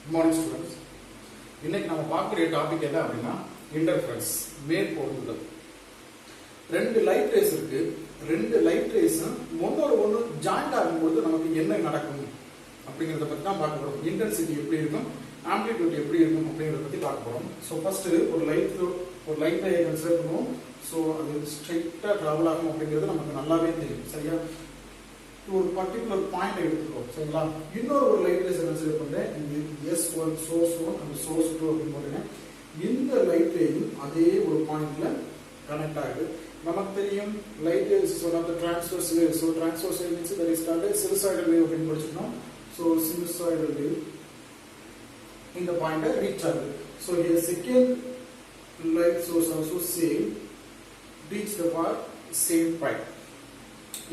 Good morning students. இன்னைக்கு நம்ம பார்க்குற டாபிக் என்ன அப்படின்னா இன்டர்ஃபரன்ஸ், மேற்பொருந்துதல். ரெண்டு லைட் ரேஸ் இருக்கு. ரெண்டு லைட் ரேஸும் ஒன்னோட ஜாயிண்ட் ஆகும்போது நமக்கு என்ன நடக்கும் அப்படிங்கறத பத்தி தான் பார்க்க போறோம். இன்டென்சிட்டி எப்படி இருக்கும், ஆம்ப்ளிடியூட் எப்படி இருக்கும் அப்படிங்கறத பத்தி பார்க்க போறோம். ஸோ ஃபர்ஸ்ட் ஒரு லைட் ரே கன்சிடர் பண்ணுவோம். ஸோ அது ஸ்ட்ரைட்டா டிராவல் ஆகும் அப்படிங்கிறது நமக்கு நல்லாவே தெரியும். சரியா, ஒரு பர்டிகுலர் பாயிண்ட் எடுத்துக்கோம். சரிங்களா, இன்னொரு லைட் ரேஸ் கன்சிடர் பண்றேன். S1 சோர்ஸ் 1 and சோர்ஸ் 2 அப்படின்னு போட்டேன். இந்த லைட் ரேயும் அதே ஒரு பாயிண்ட்ல கனெக்ட் ஆகுது. நமக்கு தெரியும் light rays is one of the transverse wave. So transverse wave means that is called sinusoidal wave அப்படின்னு படிச்சிருக்கோம். ஸோ சினுசாய்டல் வேவ் இந்த பாயிண்ட ரீச் ஆகுது. So here second light source also same reach the same point.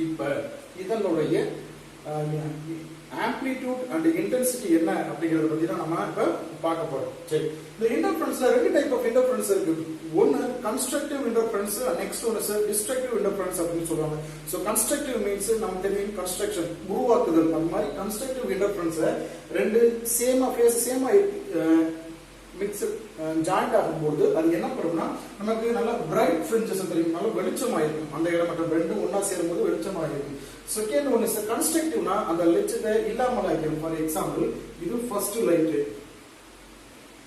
இப்ப இதனுடைய amplitude and intensity என்ன அப்படிங்கறத பத்தி தான் நம்ம இப்ப பார்க்க போறோம். சரி, இந்த இன்டர்ஃபரன்ஸ்ல ரெண்டு டைப் ஆஃப் இன்டர்ஃபரன்ஸ் இருக்கு. ஒன்னு constructive interference, next one is destructive interference அப்படின்னு சொல்றாங்க. சோ கன்ஸ்ட்ரக்டிவ் மீன்ஸ் நமக்கு தெரியும் கன்ஸ்ட்ரக்ஷன், உருவாக்குதல். அந்த மாதிரி கன்ஸ்ட்ரக்டிவ் இன்டர்ஃபரன்ஸ் ரெண்டு சேமா ஃபேஸ் சேமா மிக்ஸ் ஜாயிண்ட் ஆகும்போது அது என்ன பண்ணும்னா நமக்கு நல்ல பிரைட் ஃப்ரிஞ்சஸ் தெரியும், நல்ல வெளிச்சமா இருக்கும். அந்த இடம் மற்றும் ரெண்டும் ஒன்னா சேரும்போது வெளிச்சமா இருக்கும். செகண்ட் ஒன் இஸ் கன்ஸ்ட்ரக்டிவ்னா அந்த வெளிச்சத்தை இல்லாமல் ஆகிடும். ஃபார் எக்ஸாம்பிள் இது ஃபர்ஸ்ட் லைட்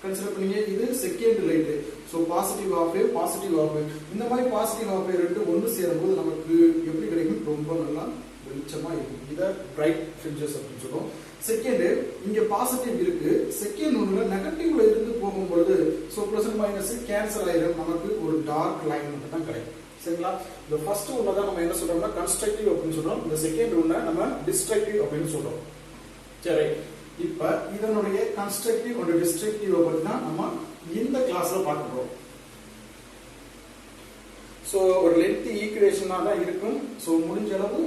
கன்சிடர் பண்ணீங்க, இது second light. So positive of wave, positive of wave. இந்த மாதிரி பாசிட்டிவ் ஆஃப் வேவ் ரெண்டு ஒன்னு சேரும்போது நமக்கு எப்படி கிடைக்கும், ரொம்ப நல்லா வெளிச்சமா இருக்கும். இத பிரைட் ஃப்ரிஞ்சஸ் அப்படின்னு சொல்றோம். செகண்ட், இங்க பாசிட்டிவ் இருக்கு, செகண்ட் ஒன்ல நெகட்டிவ்ல இருந்து போகும்போது so plus and minus cancel ஆயிடும், நமக்கு ஒரு டார்க் லைன் மட்டும் தான் கிடைக்கும். சரிங்களா, இந்த ஃபர்ஸ்ட் ஒன்ல தான் நம்ம என்ன சொல்றோம்னா கன்ஸ்ட்ரக்டிவ் அப்படின்னு சொல்றோம். இந்த செகண்ட் ஒன்ல நம்ம டிஸ்ட்ரக்டிவ் அப்படின்னு சொல்றோம். சரி, இப்ப இதனுடைய கன்ஸ்ட்ரக்டிவ் அண்ட் டிஸ்ட்ரக்டிவ் பத்தி தான் நம்ம இந்த கிளாஸ்ல பார்க்க போறோம். சோ ஒரு லென்த் ஈக்குவேஷனா தான் இருக்கும். சோ முடிஞ்ச அளவு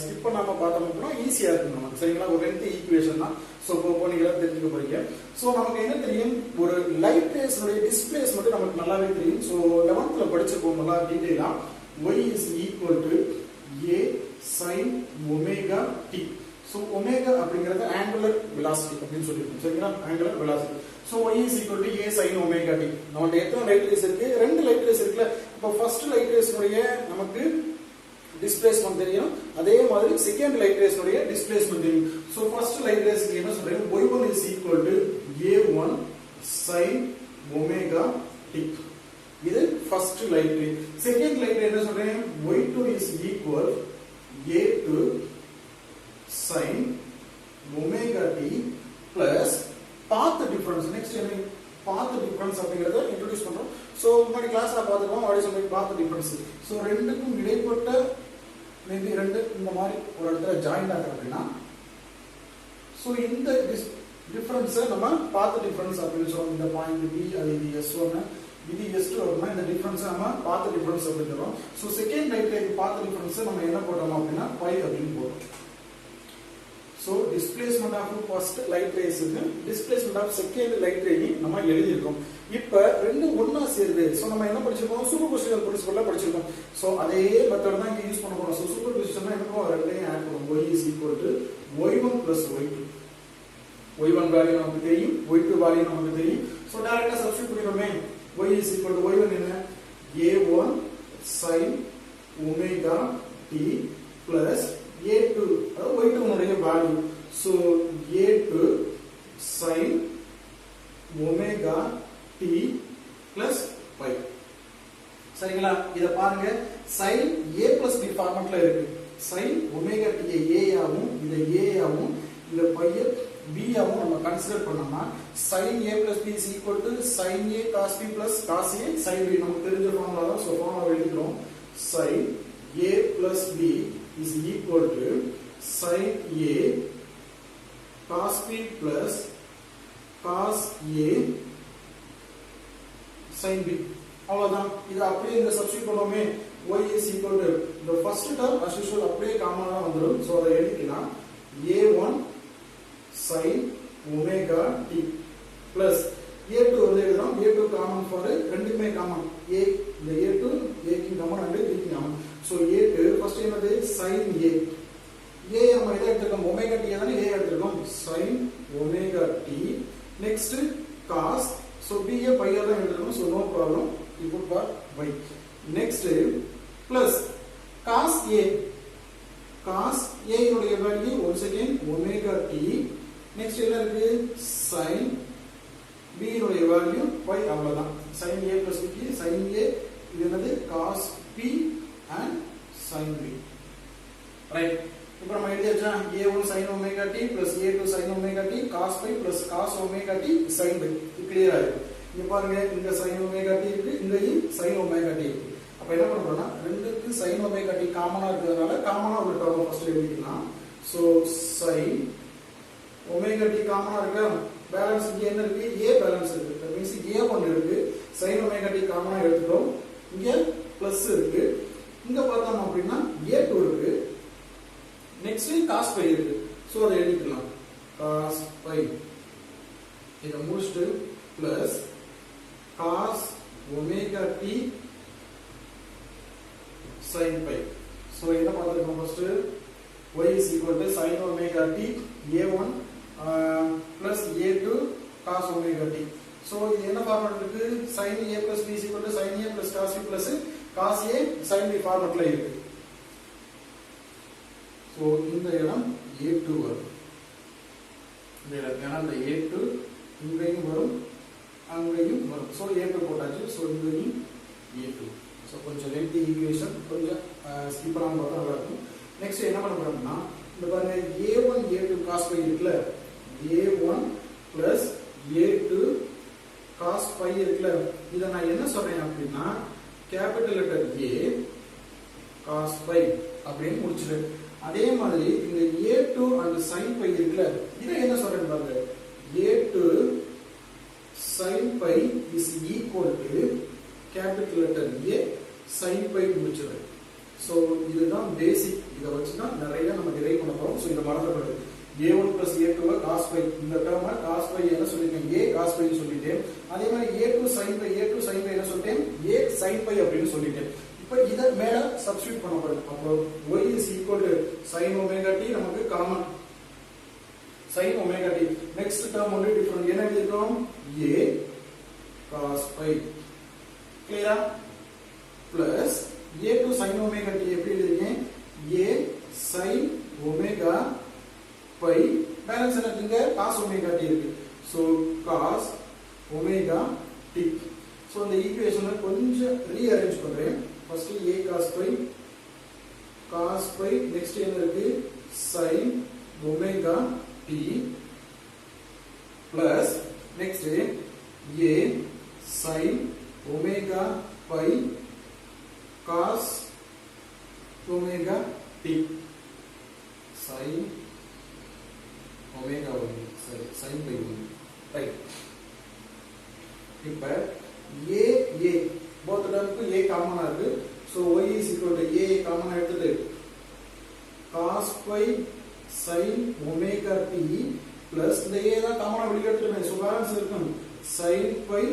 ஸ்கிப் பண்ணாம பார்த்தோம் அப்படின்னா ஈஸியா இருக்கும் நமக்கு. சரிங்களா, ஒரு லென்த் ஈக்குவேஷன் தான். சோ நீங்க தெரிஞ்சுக்க போறீங்க. சோ நமக்கு என்ன தெரியும், ஒரு லைட் ரேஸ் உடைய டிஸ்பிளேஸ்மென்ட் நமக்கு நல்லாவே தெரியும். சோ 11th படிச்சிருப்போம் நல்லா டீடைலா. y is equal to a sin omega t. So omega அப்படிங்கிறது ஆங்குலர் வெலாசிட்டி அப்படின்னு சொல்லிருக்கோம். சரிங்களா, angular velocity. So y is equal to a sin omega t. நமக்கு எத்தனை லைட் ரேஸ் இருக்கு, ரெண்டு லைட் ரேஸ் இருக்குல. இப்போ ஃபர்ஸ்ட் லைட் ரேஸ் உடைய நமக்கு டிஸ்பிளேஸ்மென்ட் தெரியும், அதே மாதிரி செகண்ட் லைட் ரேஸ் உடைய டிஸ்பிளேஸ்மென்ட் தெரியும். சோ ஃபர்ஸ்ட் லைட் ரேஸ்க்கு என்ன சொல்றேன், y1 is equal to a1 sin omega t. இது first light ray. Second light ray என்ன சொல்றேன், y2 is equal a2 sin omega t plus path difference. Next என்ன, path difference அப்படிங்கறத introduce பண்றோம். So முன்னாடி கிளாஸ்ல பார்த்துட்டோம் what is the path difference. So ரெண்டுக்கும் இடைப்பட்ட ரெண்டு இந்த மாதிரி ஒரு இடத்துல ஜாயிண்ட் ஆகுது அப்படின்னா சோ இந்த டிஃபரன்ஸ் நம்ம path difference அப்படின்னு சொல்றோம். இந்த பாயிண்ட் B அது S1 இது S2 அப்படினா இந்த டிஃபரன்ஸ் நம்ம path difference அப்படின்னு சொல்றோம். So second light ray path difference நம்ம என்ன போடுறோம் அப்படினா pi அப்படின்னு போடுறோம். So displacement of first light rays இருக்கு, displacement of second light ray நம்ம எழுதி இருக்கோம். இப்போ ரெண்டு ஒண்ணா சேருது. சோ நம்ம என்ன படிச்சிருக்கோம், சூப்பர்பொசிஷன் பிரின்சிபல்ல படிச்சிருக்கோம். சோ அதே மெத்தட் தான் இங்க யூஸ் பண்ண போறோம். சோ சூப்பர்பொசிஷன்னா என்ன பண்ணுவோம், ரெண்டையும் ஆட் பண்ணுவோம். y is equal to y1 plus y2. y1 value நமக்கு தெரியும், y2 வேல்யூ நமக்கு தெரியும். சோ டைரக்ட்டா சப்ஸ்டிட்யூட் பண்ணிரோமே. y is equal to y1 என்ன, a1 sin omega t plus a2 அதாவது y2 உடைய value. So a2 sin omega t plus pi. சரிங்களா, இத பாருங்க, sin a plus b ஃபார்மட்ல இருக்கு. sin omega t a ஆவும் இத a ஆவும் இந்த pi b ஆவும் நம்ம கன்சிடர் பண்ணோம்னா sin a plus b is equal to sin a cos b plus cos a sin b. நமக்கு தெரிஞ்ச ஃபார்முலா தான். சோ ஃபார்முலா எழுதிக்கிறோம். sin a plus b is equal to sin a cos b plus cos a sin b. அவ்வளவுதான். இது அப்படியே இந்த substitute பண்ணுவோமே. y is equal to the first term as usual அப்படியே காமனா வந்துரும். சோ அதை எழுதிக்கலாம். a1 sin omega t plus a2 வந்து எழுதுறோம். a2 காமன் ஃபார் ரெண்டுமே காமன். a இந்த a2 a க்கு காமன் and b க்கு காமன். சோ a2 ஃபர்ஸ்ட் என்னது sin a. a நம்ம எதை எடுத்துக்கோம், omega t தானே a எடுத்துக்கோம். sin omega t next cos, so b ஏ பை தான் எழுதணும், so no problem, you put for y. Next plus cos a, cos a உடைய value once again omega t. நெக்ஸ்ட் என்ன இருக்கு sin b உடைய வேல்யூ y, அவ்வளவுதான். sin a plus b, sin a இது என்னது cos p and sin b, right. இப்போ நம்ம எழுதியாச்சா a1 sin omega t plus a2 sin omega t cos phi plus cos omega t sin phi, இது கிளியரா இருக்கு. இங்க பாருங்க இங்க sin omega t இருக்கு, இங்கேயும் sin omega t இருக்கு. அப்ப என்ன பண்றோம்னா ரெண்டுக்கு sin omega t காமனா இருக்கிறதுனால காமனா ஒரு டேர்ம் ஃபர்ஸ்ட் எழுதிக்கலாம். சோ sin omega t காமனா இருக்கு, பேலன்ஸ் இங்க என்ன இருக்கு a பேலன்ஸ் இருக்கு, தட் மீன்ஸ் a1 இருக்கு, sin omega t காமனா எடுத்துட்டோம், இங்க பிளஸ் இருக்கு, இங்க பார்த்தோம் அப்படினா a2 இருக்கு, நெக்ஸ்ட் cos phi இருக்கு. சோ அதை எழுதிக்கலாம் cos phi இத முடிச்சிட்டு plus cos omega t sin phi. So என்ன பார்த்துக்கணும் first y is equal to sin omega t a1 plus a2 cos omega t. So இது என்ன ஃபார்முலா இருக்கு sin a plus b is equal to sin a plus cos b plus cos a sin b ஃபார்முலால இருக்கு. So இந்த இடம் a2 வரும், இந்த இடத்துல அந்த a2 இங்கேயும் வரும் அங்கேயும் வரும். So a2 போட்டாச்சு, so இங்கேயும் a2. So கொஞ்சம் லென்த்தி ஈக்குவேஷன், கொஞ்சம் ஸ்கிப் பண்ணாம பார்த்தா நல்லா இருக்கும். நெக்ஸ்ட் என்ன பண்ண போறோம்னா இந்த பாருங்க a1 a2 cos phi இருக்குல, a1 plus a2 cos phi இருக்குல, இத நான் என்ன சொல்றேன் அப்படினா capital letter a cos phi அப்படினு முடிச்சிடு. அதே மாதிரி இந்த a2 and sin phi இருக்குல, இத என்ன சொல்றேன் பாருங்க a2 sin phi is equal to capital letter A sin phi முடிச்சிடு. சோ இதுதான் பேசிக், இத வச்சு தான் நிறைய நம்ம டிரைவ் பண்ண போறோம். சோ இத மறந்துடக்கூடாது. a1 plus a2 cos phi, இந்த டேர்ம cos phi என்ன சொல்லிட்டேன் a cos phi சொல்லிட்டேன். அதே மாதிரி a2 sin phi என்ன சொல்லிட்டேன் a sin phi அப்படினு சொல்லிட்டேன். இப்போ இத மேல சப்ஸ்டிட்யூட் பண்ண போறோம். அப்போ y is equal to sin omega t நமக்கு common sin omega t. Next term ஒன்று டிஃபரண்ட், என்ன எழுதிட்டோம் a cos phi, கிளியரா? Plus a2 sin omega t எப்படி எழுதுறீங்க a sin omega phi, balance என்ன இங்க cos omega t இருக்கு. So cos omega t. So இந்த ஈக்குவேஷனை கொஞ்சம் ரீஅரேஞ்ச் பண்றேன். First a cos phi next என்ன இருக்கு sin omega t plus next a sin omega phi cos omega t sin omega sorry sin phi right. இப்ப a both terms a காமனா இருக்கு. so y is equal to a காமனா எடுத்துட்டு cos phi sin omega t plus இந்த a தான் காமனா வெளிய எடுத்துட்டோமே, so balance இருக்கும் sin phi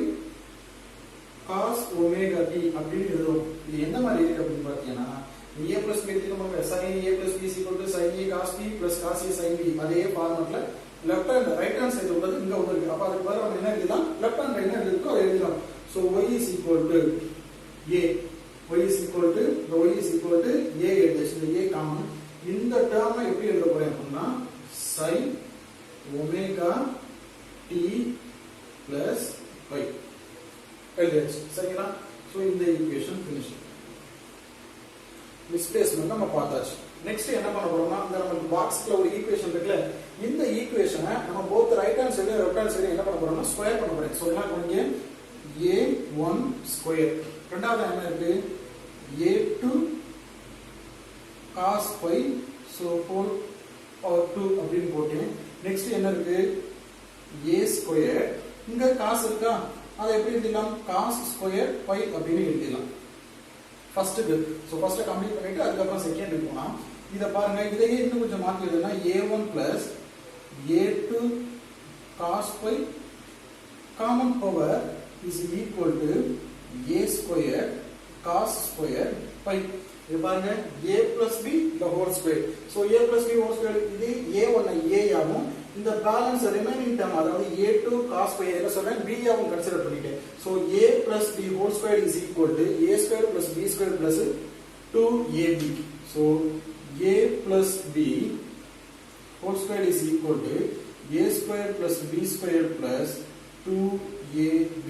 cos omega t அப்படி எழுதுவோம். இது என்ன மாதிரி இருக்கு அப்படி பார்த்தீங்கன்னா a plus b எடுத்துக்கோங்க, sin a plus b is equal to sin a cos b plus cos a sin b, அதே ஃபார்மட்ல left hand right hand side உள்ளது இங்க வந்து இருக்கு. அப்ப அதுக்கு பதிலா நம்ம என்ன எழுதலாம், லெஃப்ட் ஹேண்ட் என்ன எழுதிருக்கோ அதை எழுதலாம். So y is equal to a, y is equal to a எழுதிச்சு, இந்த a காமன். இந்த டேர்மை எப்படி எழுத போறேன் அப்படின்னா sin omega t plus y எழுதிச்சு, சரிங்களா? சோ இந்த ஈக்குவேஷன் ஃபினிஷ். டிஸ்பிளேஸ்மென்ட் நம்ம பார்த்தாச்சு. நெக்ஸ்ட் என்ன பண்ண போறோம்னா இந்த நம்ம பாக்ஸ்ல ஒரு ஈக்குவேஷன் இருக்குல, இந்த ஈக்குவேஷனை நம்ம both right hand side left hand side என்ன பண்ண போறோம்னா ஸ்கொயர் பண்ண போறோம். சோ என்ன பண்ணுங்க a1 ஸ்கொயர், ரெண்டாவது என்ன இருக்கு a2 cos phi, so 4 or 2 அப்படினு போட்டேன். நெக்ஸ்ட் என்ன இருக்கு a ஸ்கொயர், இங்க cos இருக்கா, அதை எப்படி எழுதலாம் cos ஸ்கொயர் phi அப்படினு எழுதலாம். ஃபர்ஸ்ட் இது, சோ ஃபர்ஸ்ட் கம்ப்ளீட் பண்ணிட்டு அதுக்கு அப்புறம் செகண்ட் போனா இத பாருங்க, இதையே இன்னும் கொஞ்சம் மாத்தி எழுதலாம் a1 plus a2 cos phi common power is equal to a square cos square phi. இது பாருங்க a plus b the whole square. so a plus b whole square இது a1 ஐ a ஆகும், இந்த பேலன்ஸ் ரிமைனிங் டேர்ம் அதாவது a2 cos phi என்ன சொல்றேன் b ஆவும் consider பண்ணிட்டேன். So a plus b whole square is equal to a square plus b square plus 2ab. So a plus b whole square is equal to a square plus b square plus 2ab.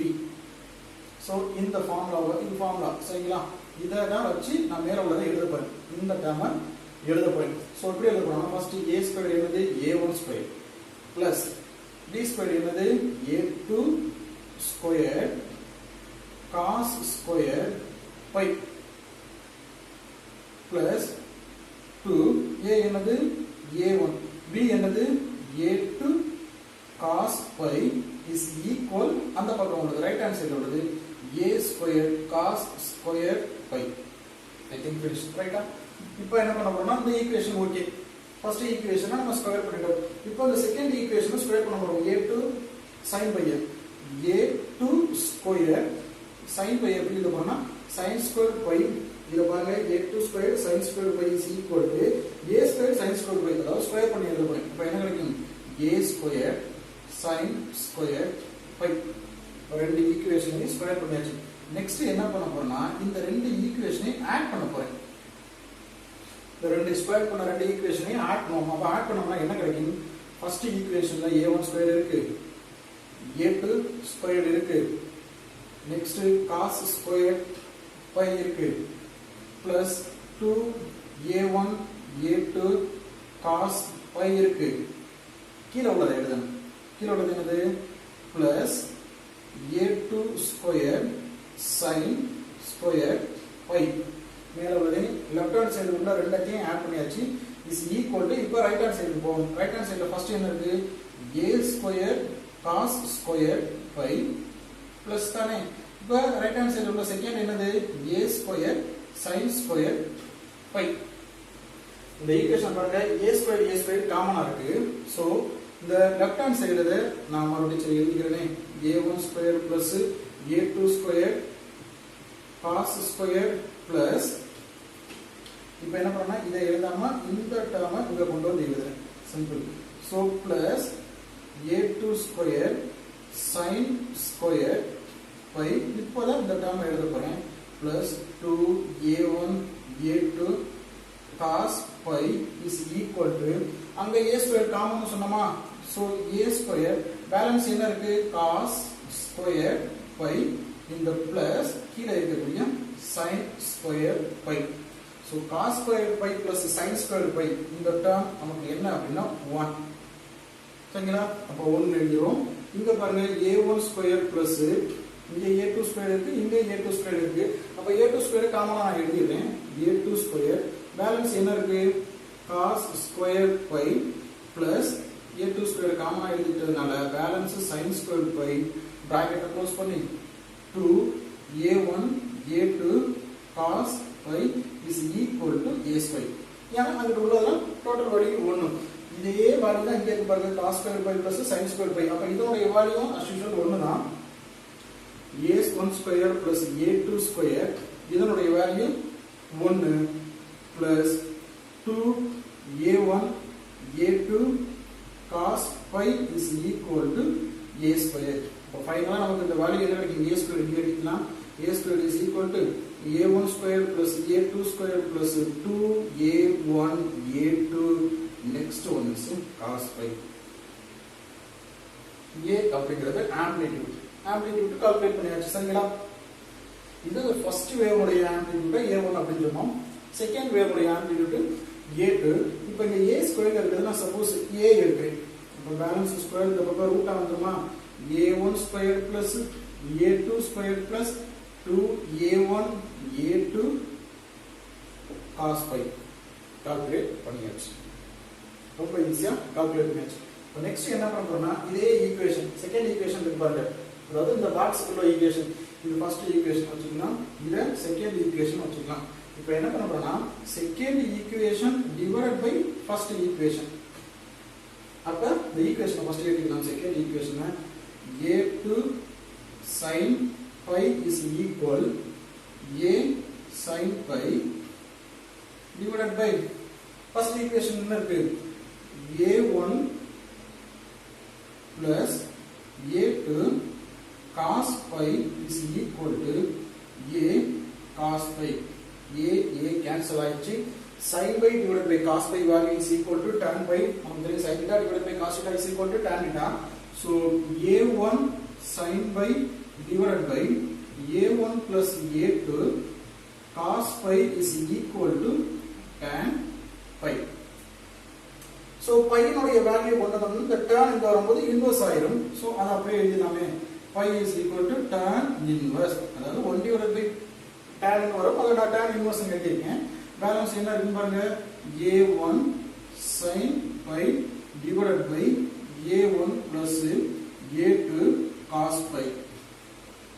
So இந்த formula சரிங்களா, இத தான் வச்சு நான் மேல உள்ளதை எழுத போறேன். இந்த டேர்மை எழுத போறேன். சோ எப்படி எழுத போறோம்னா ஃபர்ஸ்ட் a ஸ்கொயர் என்னது a1 square plus b square என்னது a2 square cos square phi plus 2 a என்னது a1 b என்னது a2 cos phi is equal அந்த பக்கம் உள்ளது ரைட் ஹேண்ட் சைடுல உள்ளது a square cos square phi. I think finished right? இப்போ என்ன பண்ண போறோம்னா இந்த ஈக்குவேஷன் ஓகே, ஃபர்ஸ்ட் ஈக்குவேஷனை நம்ம ஸ்கொயர் பண்ணிட்டோம். இப்போ இந்த செகண்ட் ஈக்குவேஷனை ஸ்கொயர் பண்ண போறோம். a2 sin phi a2 square sin phi எப்படி எழுத போறோம்னா sin square phi இத பாருங்க a2 square sin square phi is equal to a square sin square phi அதாவது ஸ்கொயர் பண்ணி எழுத போறேன். இப்போ என்ன கிடைக்கும் a square sin square phi. ரெண்டு ஈக்குவேஷனையும் ஸ்கொயர் பண்ணியாச்சு. நெக்ஸ்ட் என்ன பண்ண போறேன்னா இந்த ரெண்டு ஈக்குவேஷனையும் ஆட் பண்ண போறேன். இந்த ரெண்டு ஸ்கொயர் பண்ண ரெண்டு ஈக்குவேஷனையும் ஆட் பண்ணுவோம். அப்ப ஆட் பண்ணோம்னா என்ன கிடைக்கும், ஃபர்ஸ்ட் ஈக்குவேஷன்ல a1 ஸ்கொயர் இருக்கு, a2 ஸ்கொயர் இருக்கு, நெக்ஸ்ட் cos ஸ்கொயர் phi இருக்கு plus 2a1 a2 cos phi இருக்கு. கீழ உள்ளதை எழுதணும். கீழ உள்ளது என்னது plus a2 square sin square phi. மேல உள்ளதை லெஃப்ட் ஹேண்ட் சைடு உள்ள ரெண்டையும் ஆட் பண்ணியாச்சு. இஸ் ஈக்குவல் டு இப்போ ரைட் ஹேண்ட் சைடு போவோம். ரைட் ஹேண்ட் சைடுல ஃபர்ஸ்ட் என்ன இருக்கு a square cos square phi plus தானே. இப்போ ரைட் ஹேண்ட் சைடுல உள்ள செகண்ட் என்னது a square sin square phi. இந்த ஈக்குவேஷன் பாருங்க a ஸ்கொயர் காமனா இருக்கு. சோ இந்த லெஃப்ட் ஹேண்ட் சைடுல நான் மறுபடியும் எழுதிக்கிறேன் a1 square plus a2 square cos square plus இப்போ என்ன பண்ணா இதை எழுதாம இந்த டேர்மை இங்க கொண்டு வந்து எழுதுறேன் simple. So plus a2 square sin square phi. இப்போதான் இந்த டேர்மை எழுத போறேன் plus 2a1 a2 cos phi is equal to அங்க a ஸ்கொயர் காமன் சொன்னோமா. சோ a ஸ்கொயர் பேலன்ஸ் என்ன இருக்கு cos ஸ்கொயர் phi இந்த பிளஸ் கீழ இருக்கக்கூடிய sin square phi. So cos square phi plus sin square phi இந்த டேர்ம் நமக்கு என்ன அப்படினா 1. சரிங்களா, அப்ப 1 எழுதுறோம். இங்க பாருங்க a1 ஸ்கொயர் பிளஸ் இங்க a2 ஸ்கொயர் இருக்கு, இங்க a2 ஸ்கொயர் இருக்கு. அப்ப a2 ஸ்கொயர் காமனா நான் எழுதிறேன். a2 ஸ்கொயர் பேலன்ஸ் என்ன இருக்கு cos square phi plus a2 square காமனா எழுதிட்டதனால பேலன்ஸ் sin ஸ்கொயர் phi பிராக்கெட்டை க்ளோஸ் பண்ணி 2a1 a2 cos phi is equal to a square. ஏன்னா அங்க உள்ளதெல்லாம் டோட்டல் வேல்யூ 1. இதே வேல்யூ தான் இங்க இருக்கு பாருங்க cos square phi plus sin square phi. அப்ப இதோட வேல்யூ as usual 1 தான். a1 square plus a2 square இதனுடைய value 1 plus 2a1 a2 cos phi is equal to a square. இப்போ ஃபைனலா நமக்கு இந்த வேல்யூ என்ன கிடைக்கும் a square இங்க எடுக்கலாம். a square is equal to a1 square plus a2 square plus 2a1 a2 next one is cos phi. a அப்படிங்கிறது amplitude calculate பண்ணியாச்சு. சரிங்களா, இது ஃபர்ஸ்ட் வேவ் உடைய ஆம்ப்ளிட்யூட் a1 அப்படினு சொன்னோம். செகண்ட் வேவ் உடைய ஆம்ப்ளிட்யூட் a2. இப்போ இங்க a ஸ்கொயர் இருக்குதுன்னா சப்போஸ் a இருக்கு, இப்போ பேலன்ஸ் ஸ்கொயர் இந்த பக்கம் ரூட்டா வந்துருமா a1 square plus a2 square plus 2a1 a2 cos phi calculate பண்ணியாச்சு. ரொம்ப ஈஸியா கால்குலேட் பண்ணியாச்சு. இப்போ நெக்ஸ்ட் என்ன பண்ண போறோம்னா இதே ஈக்குவேஷன் செகண்ட் ஈக்குவேஷன் இருக்கு பாருங்க, அதாவது இந்த பாக்ஸ்க்குள்ள ஈக்குவேஷன் இது ஃபர்ஸ்ட் ஈக்குவேஷன் வச்சுக்கலாம், இத செகண்ட் ஈக்குவேஷன் வச்சுக்கலாம். இப்போ என்ன பண்ண போறோம்னா second equation divided by first equation. அப்ப இந்த ஈக்குவேஷனை ஃபர்ஸ்ட் எழுதிக்கலாம். செகண்ட் ஈக்குவேஷனை a2 sin phi is equal a sin phi divided by first equation என்ன இருக்கு a1 plus a2 cos pi is equal to a cos pi. A cancel ஆயிடுச்சு. sin pi divided by cos pi value is equal to tan pi. நமக்கு தெரியும் sin theta divided by cos theta is equal to tan theta. So a1 sin pi divided by a1 plus a2 cos pi is equal to tan pi. So pi இனுடைய value கொண்டது இந்த tan இங்க வரும்போது inverse ஆயிடும். So அத அப்படியே எழுதிடலாமே. pi is equal to tan inverse. அதாவது 1 divided by tan வரும். அத நான் tan inverse ன்னு எழுதிருக்கேன். பேலன்ஸ் என்ன இருக்கு பாருங்க. a1 sin pi divided by a1 plus a2 cos pi.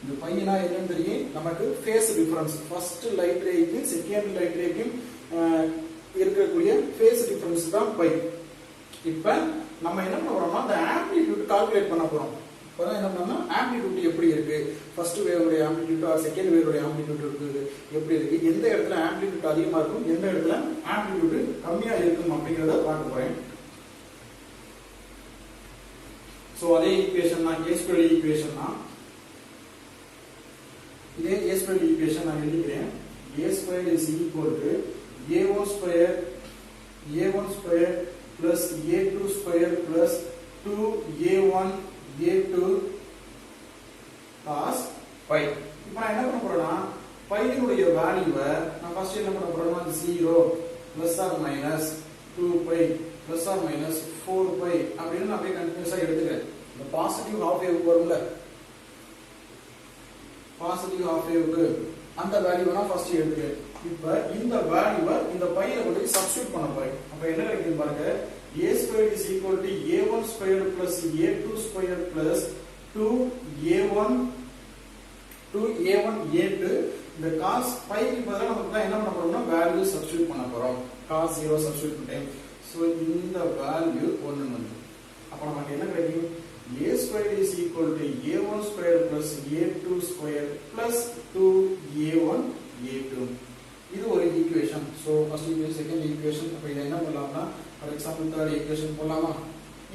இந்த பையனா என்னன்னு தெரியும் நமக்கு ஃபேஸ் டிஃபரன்ஸ் ஃபர்ஸ்ட் லைட் ரேக்கு செகண்ட் லைட் ரேக்கு இருக்கக்கூடிய ஃபேஸ் டிஃபரன்ஸ் தான் பை. இப்போ நம்ம என்ன பண்ண போறோம்னா அந்த ஆம்ப்ளிட்யூட் கால்குலேட் பண்ண போறோம். அப்பதான் என்ன பண்ணோம்னா ஆம்ப்ளிட்யூட் எப்படி இருக்கு, ஃபர்ஸ்ட் வேவோட ஆம்ப்ளிட்யூட் ஆர் செகண்ட் வேவோட ஆம்ப்ளிட்யூட் இருக்கு எப்படி இருக்கு, எந்த இடத்துல ஆம்ப்ளிட்யூட் அதிகமா இருக்கும் எந்த இடத்துல ஆம்ப்ளிட்யூட் கம்மியா இருக்கும் அப்படிங்கறத பார்க்க போறேன். சோ அதே ஈக்குவேஷன் தான் a ஸ்கொயர் ஈக்குவேஷன் தான். இதே a ஸ்கொயர் ஈக்குவேஷன் நான் எழுதிக்கிறேன். a square is equal to a1 square plus a2 square plus 2a1 a2 cos pi. இப்போ நான் என்ன பண்ண போறேன்னா pi இனுடைய வேல்யூவை நான் ஃபர்ஸ்ட் என்ன பண்ண போறேன்னா 0 plus or minus 2 pi plus or minus 4 pi அப்படின்னு நான் அப்படியே கண்டினியூஸா எடுத்துக்கிறேன். இந்த பாசிட்டிவ் ஹாஃப் வேவ் வரும்ல, பாசிட்டிவ் ஹாஃப் வேவ்க்கு அந்த வேல்யூவை நான் ஃபர்ஸ்ட் எடுத்துக்கிறேன். இப்போ இந்த வேல்யூவை இந்த பையில கொண்டு சப்ஸ்டிட்யூட் பண்ண போறேன். அப்ப என்ன கிடைக்கும் பாருங்க. a squared is equal to a1 squared plus a2 squared plus 2a1 a2 இந்த cos pi க்கு பதிலா நமக்கு தான் என்ன பண்ண போறோம்னா வேல்யூ சப்ஸ்டிட்யூட் பண்ண போறோம். cos 0 சப்ஸ்டிட்யூட் பண்ணிட்டேன். சோ இந்த வேல்யூ 1 வந்து அப்ப நமக்கு என்ன கிடைக்கும் a squared is equal to a1 squared plus a2 squared plus 2a1 a2. இது ஒரு equation. So first equation second equation. அப்ப இத என்ன பண்ணலாம்னா ஃபார் எக்ஸாம்பிள் தேர்ட் ஈக்குவேஷன் போடலாமா.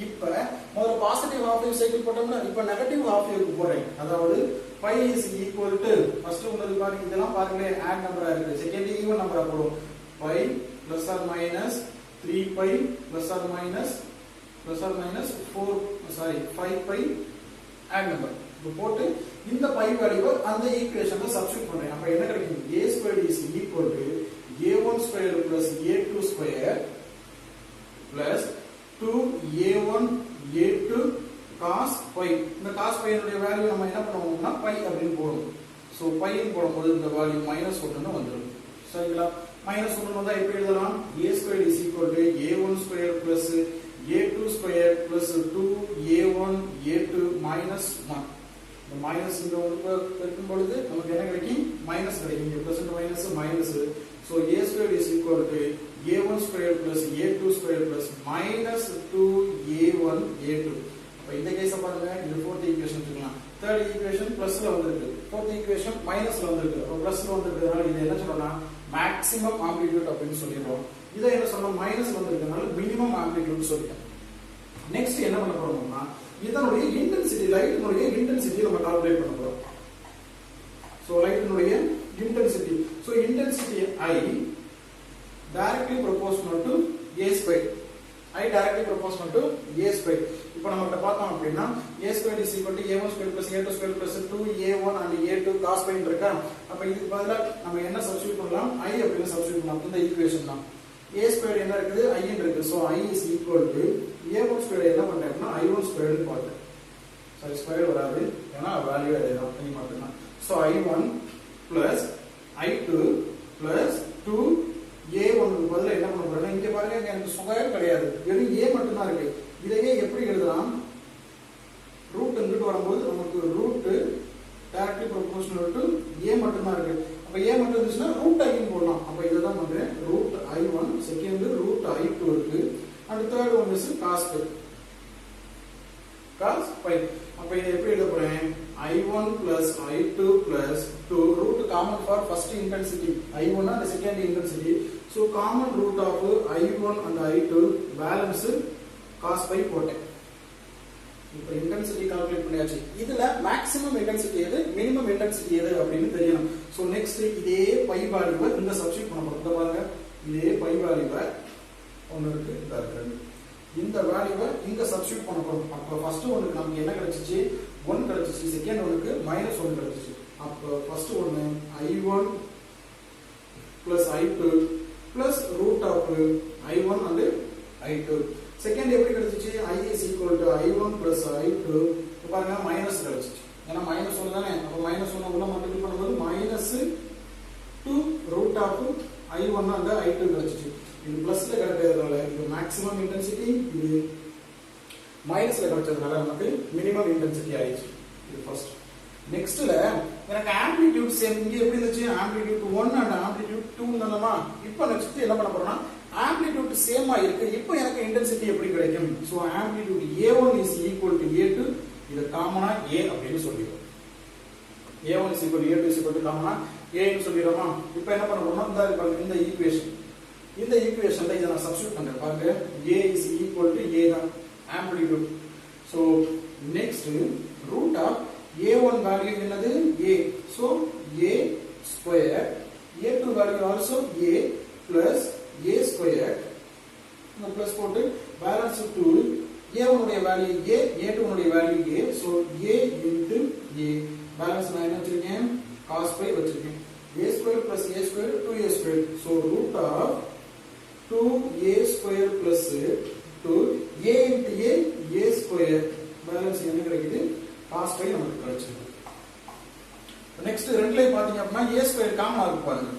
இப்போ முதல்ல பாசிட்டிவ் ஹாஃப் வேவ் சைக்கிள் போட்டோம்னா இப்போ நெகட்டிவ் ஹாஃப் வேவ்க்கு போறேன். அதாவது pi is equal to first உங்களுக்கு பாருங்க இதெல்லாம் பாருங்க ஆட் நம்பரா இருக்கு. செகண்ட் ஈவன் நம்பரா போடும். pi plus or minus 3 pi plus or minus 5 pi add number. இப்போ போட்டு இந்த pi வேல்யூவை அந்த ஈக்குவேஷன்ல சப்ஸ்டிட்யூட் பண்றேன். அப்ப என்ன கிடைக்கும் a squared is equal to a1 squared plus a2 squared plus 2a1 a2 cos pi. இந்த cos pi உடைய வேல்யூ நம்ம என்ன பண்ணுவோம்னா pi அப்படினு போடுவோம். சோ pi ன்னு போடும்போது இந்த வேல்யூ -1 வந்துரும். சரிங்களா? -1 வந்தா எப்படி எழுதலாம்? a squared is equal to a1 squared plus a2 squared plus 2a1 a2 -1. இந்த மைனஸ் இங்க இருக்கும் பொழுது நமக்கு என்ன கிடைக்கும் மைனஸ் கிடைக்கும். இங்க plus and minus minus. So a squared is equal to a1 squared plus a2 squared plus minus 2a1 a2. அப்ப இந்த கேஸ பாருங்க இது fourth ஈக்குவேஷன் எடுத்துக்கலாம். third ஈக்குவேஷன் பிளஸ்ல வந்திருக்கு. fourth ஈக்குவேஷன் மைனஸ்ல வந்திருக்கு. அப்ப பிளஸ்ல வந்திருக்கிறதுனால இது என்ன சொல்லலாம் மேக்ஸிமம் ஆம்ப்ளிட்யூட் அப்படினு சொல்லிரோம். இத என்ன சொல்லலாம் மைனஸ் வந்திருக்கிறதுனால மினிமம் ஆம்ப்ளிட்யூட் சொல்லிட்டோம். நெக்ஸ்ட் என்ன பண்ண போறோம்னா இதனுடைய இன்டென்சிட்டி லைட்டினுடைய இன்டென்சிட்டி நம்ம கால்குலேட் பண்ண போறோம். சோ லைட்டினுடைய intensity. So intensity I directly proportional to a squared. I directly proportional to a squared. இப்போ நம்ம பார்த்தோம் அப்படினா a squared is equal to a1 squared plus a2 squared plus 2a1 and a2 cos pi இருக்கா. அப்ப இதுக்கு பதிலா நம்ம என்ன சப்ஸ்டிட்யூட் பண்ணலாம் I அப்படினு சப்ஸ்டிட்யூட் பண்ணலாம். இந்த ஈக்குவேஷன் தான் a squared என்ன இருக்குது I ன்னு இருக்கு. So I is equal to a1 squared என்ன பண்றேன்னா I1 squared ன்னு போடுறேன். சரி ஸ்கொயர் வராது ஏனா வேல்யூ அதேதான் பண்ணி மாத்தலாம். So I1 plus I2 plus 2a1 க்கு பதிலா என்ன பண்ண போறேன்னா இங்க பாருங்க எனக்கு ஸ்கொயர் கிடையாது. வெறும் a மட்டும் தான் இருக்கு. இதையே எப்படி எழுதலாம்? ரூட் இங்கிட்டு வரும்போது நமக்கு root directly proportional to a மட்டும் தான் இருக்கு. அப்ப a மட்டும் இருந்துச்சுனா ரூட் i ன்னு போடலாம். அப்ப இத தான் பண்றேன். Root i1 second root i2 இருக்கு. and third one is cos pi. cos pi. அப்ப இத எப்படி எழுத போறேன்? i1 plus i2 plus 2 root common for first intensity i1 and second intensity. So common root of i1 and i2 balance cos pi போட்டேன். இப்போ intensity calculate பண்ணியாச்சு. இதுல maximum intensity எது, மினிமம் இன்டென்சிட்டி எது அப்படின்னு தெரியணும். சோ நெக்ஸ்ட் இதே by வேல்யூவை இங்க சப்ஸ்டிட்யூட் பண்ண போறோம். பாருங்க, இதே பை வேல்யூவை ஒன்னு இருக்கு, இந்த வேல்யூவை இங்க சப்ஸ்டிட்யூட் பண்ண போறோம். அப்ப ஃபர்ஸ்ட் ஒன்னுக்கு நமக்கு என்ன கிடைச்சிச்சு, 1 கிடைச்சிச்சு. செகண்ட் ஒன்னுக்கு -1 கிடைச்சிச்சு. அப்ப ஃபர்ஸ்ட் ஒன்னு i1 plus i2 plus root of i1 and i2. Second எப்படி கிடைச்சிச்சு, i is equal to i1 plus i2. பாருங்க மைனஸ் கிடைச்சிச்சு. ஏன்னா -1 தானே, அப்ப -1 உள்ள மல்டிப்ளை பண்ணும்போது -2 root of i1 and i2 கிடைச்சிச்சு. இது பிளஸ்ல கிடைக்கிறதுனால இது மேக்ஸிமம் இன்டென்சிட்டி, இது மைனஸ்ல கிடைச்சதுனால நமக்கு மினிமம் இன்டென்சிட்டி ஆயிடுச்சு. இது ஃபர்ஸ்ட். நெக்ஸ்ட்ல எனக்கு ஆம்ப்ளிடியூட் சேம். இங்க எப்படி இருந்துச்சு, ஆம்ப்ளிடியூட் 1 and ஆம்ப்ளிடியூட் 2 தானமா. இப்போ நெக்ஸ்ட் என்ன பண்ண போறோம்னா ஆம்ப்ளிடியூட் சேமா இருக்கு. இப்போ எனக்கு இன்டென்சிட்டி எப்படி கிடைக்கும், so amplitude a1 is equal to a2. இது காமனா a அப்படினு சொல்லிடுவோம். a1 is equal to a2 is equal to காமனா a ன்னு சொல்லிரோமா. இப்போ என்ன பண்ண போறோம்னா இந்த ஈக்குவேஷன், இந்த ஈக்குவேஷன்ல இத நான் சப்ஸ்டிட்யூட் பண்றேன். பாருங்க, a is equal to a தான் amplitude. So next root of a1 value என்னது, a. So a square, a2 value also a plus a square. இந்த பிளஸ் போட்டு பேலன்ஸ் 2, a1 உடைய வேல்யூ a, a2 உடைய value a. So a into a. Balance நான் என்ன வச்சிருக்கேன், cos π வச்சிருக்கேன். a square plus a square 2a square. So root of 2a square plus 2 a into a square. Balance என்ன கிடைக்குது, cos π நமக்கு கிடைச்சிருக்கு. நெக்ஸ்ட் ரெண்டுலயும் பாத்தீங்க அப்படின்னா a ஸ்கொயர் காமனா இருக்கு. பாருங்க,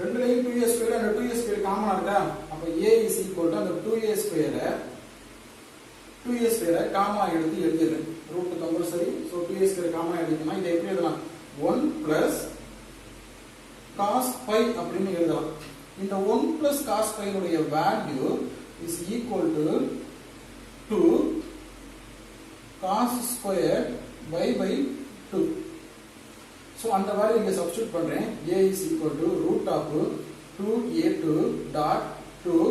ரெண்டுலயும் 2a square and 2a square காமனா இருக்கா. அப்ப a is equal to அந்த 2a ஸ்கொயரை காமா எடுத்து எழுதிடுறேன். Root compulsory. So 2a square காமா எழுதினா இதை எப்படி எழுதலாம், 1 plus cos π அப்படின்னு எழுதலாம். இந்த 1 plus cos π உடைய value is equal to 2 cos square by 2. So அந்த வேல்யூ இங்க சப்ஸ்டிட்யூட் பண்றேன். a is equal to root of 2a2 dot 2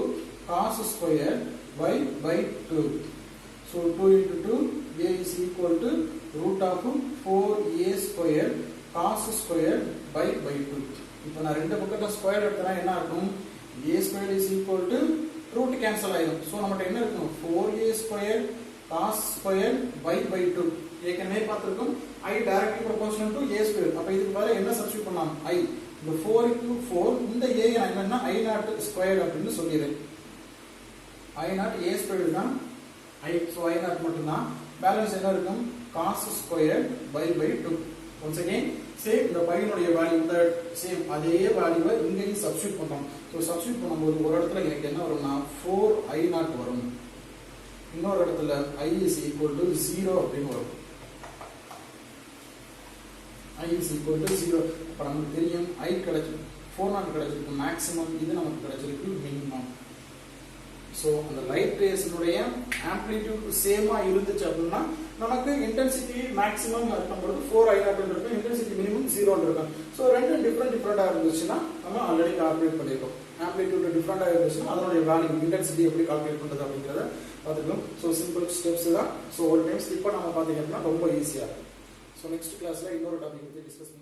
cos square by 2. So 2 into 2, a is equal to root of 4a square cos square by 2. இப்போ நான் ரெண்டு பக்கத்தை square எடுத்தா என்ன இருக்கும், a square is equal to root cancel ஆயிடும். சோ நமக்கு என்ன இருக்கும், 4a square cos square by 2. ஏற்கனவே பார்த்திருக்கோம் i directly proportional to a square. அப்ப இதுக்கு பதிலா என்ன சப்ஸ்டிட்யூட் பண்ணலாம், i. இந்த 4 into 4, இந்த a என்னன்னா i0 square அப்படினு சொல்லிறேன். i0 a square தான் i. சோ i0 மட்டும் தான். பேலன்ஸ் என்ன இருக்கும், cos square by 2. once again same இந்த பையனுடைய வேல்யூ இந்த சேம் அதே வேல்யூவை இங்கேயும் சப்ஸ்டிட்யூட் பண்றோம். சோ சப்ஸ்டிட்யூட் பண்ணும்போது ஒரு இடத்துல எனக்கு என்ன வரும்னா 4i0 வரும். இன்னொரு இடத்துல i is equal to 0 அப்படினு வரும். i is equal to 0. அப்ப நமக்கு தெரியும் i கிடைச்சு 4 கிடைச்சிருக்கு மேக்ஸிமம், இது நமக்கு கிடைச்சிருக்கு மினிமம். சோ அந்த லைட் ரேஸ்னுடைய ஆம்ப்ளிடியூட் சேமா இருந்துச்சு அப்படின்னா நமக்கு இன்டென்சிட்டி மேக்ஸிமம் இருக்கும்போது 4i0 இருக்கும், இன்டென்சிட்டி மினிமம் 0 இருக்கும். சோ ரெண்டு டிஃபரெண்டா இருந்துச்சுன்னா நம்ம ஆல்ரெடி கால்குலேட் பண்ணிருக்கோம். ஆம்ப்ளிடியூட் டிஃபரெண்டா இருந்துச்சுன்னா அதனுடைய வேல்யூ இன்டென்சிட்டி எப்படி கால்குலேட் பண்றது அப்படிங்கறத பாத்துக்கலாம். சோ சிம்பிள் ஸ்டெப்ஸ் தான். சோ ஒரு டைம் ஸ்கிப் பண்ணாம பாத்தீங்கன்னா ரொம்ப ஈஸியா இருக்கும். சோ நெக்ஸ்ட் கிளாஸ்ல இன்னொரு டாபிக் பத்தி டிஸ்கஸ்